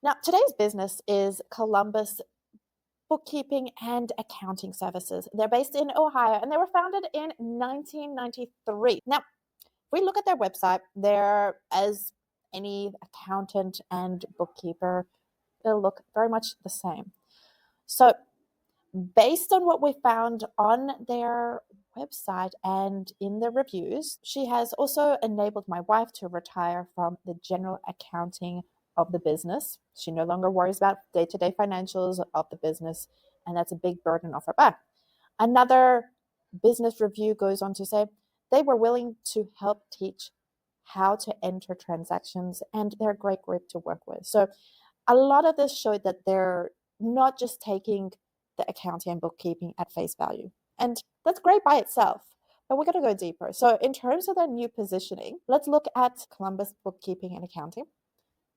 Now, today's business is Columbus Bookkeeping and Accounting Services. They're based in Ohio and they were founded in 1993. Now, if we look at their website, they're as any accountant and bookkeeper, they'll look very much the same. So, based on what we found on their website and in the reviews, she has also enabled my wife to retire from the general accounting of the business. She no longer worries about day-to-day financials of the business, and that's a big burden off her back. Another business review goes on to say they were willing to help teach how to enter transactions, and they're a great group to work with. So a lot of this showed that they're not just taking the accounting and bookkeeping at face value. And that's great by itself, but we're going to go deeper. So in terms of their new positioning, let's look at Columbus Bookkeeping and Accounting,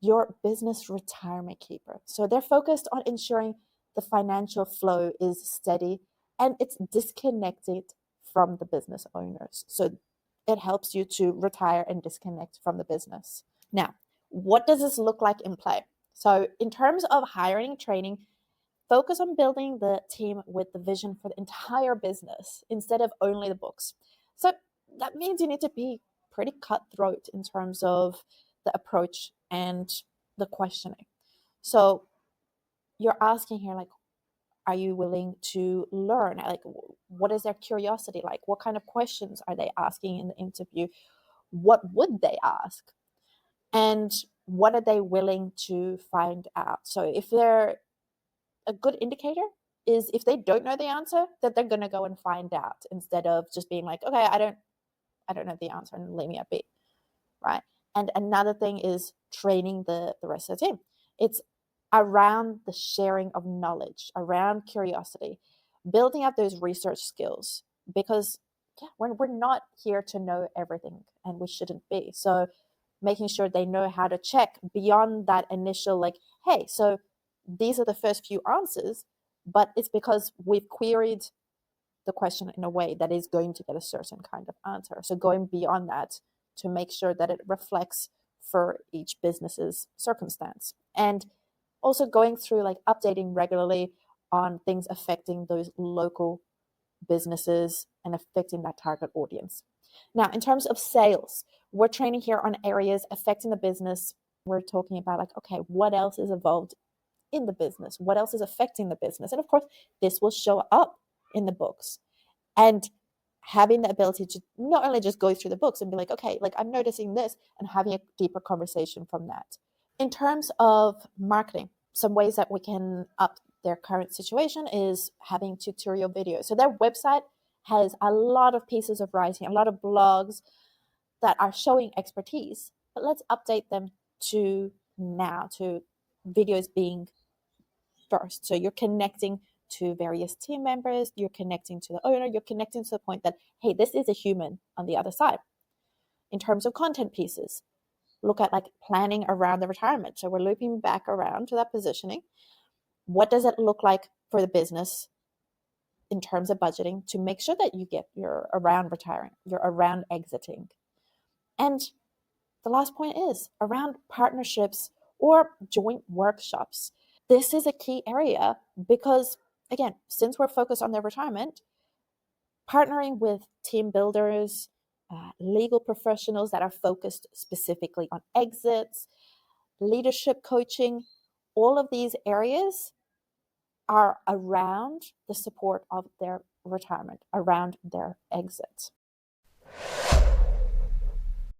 your business retirement keeper. So they're focused on ensuring the financial flow is steady and it's disconnected from the business owners. So it helps you to retire and disconnect from the business. Now, what does this look like in play? So in terms of hiring, training, focus on building the team with the vision for the entire business instead of only the books. So that means you need to be pretty cutthroat in terms of the approach and the questioning. So you're asking here, like, are you willing to learn? Like, what is their curiosity like? What kind of questions are they asking in the interview? What would they ask? And what are they willing to find out? So if they're a good indicator is if they don't know the answer, that they're going to go and find out instead of just being like, okay, I don't know the answer and leave me at be, right? And another thing is training the rest of the team. It's around the sharing of knowledge, around curiosity, building up those research skills because we're not here to know everything and we shouldn't be. So making sure they know how to check beyond that initial like, hey, so these are the first few answers, but it's because we've queried the question in a way that is going to get a certain kind of answer. So going beyond that to make sure that it reflects for each business's circumstance. And also going through like updating regularly on things affecting those local businesses and affecting that target audience. Now, in terms of sales, we're training here on areas affecting the business. We're talking about like, okay, what else is involved in the business? What else is affecting the business? And of course, this will show up in the books. And having the ability to not only just go through the books and be like, okay, like I'm noticing this and having a deeper conversation from that. In terms of marketing, some ways that we can up their current situation is having tutorial videos. So their website has a lot of pieces of writing, a lot of blogs that are showing expertise, but let's update them to now, to videos being first. So you're connecting to various team members, you're connecting to the owner, you're connecting to the point that, hey, this is a human on the other side. In terms of content pieces, look at like planning around the retirement. So we're looping back around to that positioning. What does it look like for the business in terms of budgeting to make sure that you're around retiring, you're around exiting? And the last point is around partnerships or joint workshops. This is a key area because, again, since we're focused on their retirement, partnering with team builders, legal professionals that are focused specifically on exits, leadership coaching, all of these areas are around the support of their retirement, around their exit.